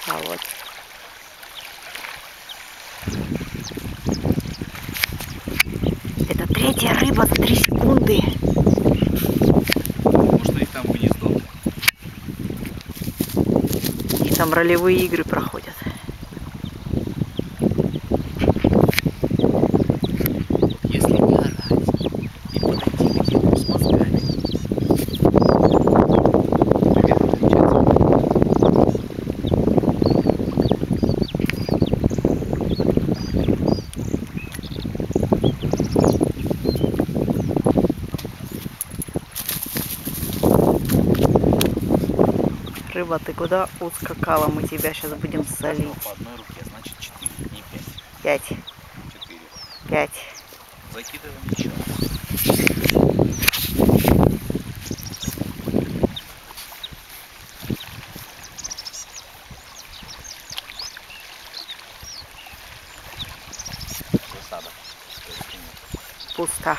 А вот. Это третья рыба за 3 секунды. Может, и там гнездо. И там ролевые игры проходят. Если не орать и подойти к нему с мозгами. Рыба, ты куда ускакала? Мы тебя сейчас будем солить. По одной руке, значит 4, не 5. 5. 4. 5. Закидываем еще. Засада. Пусто.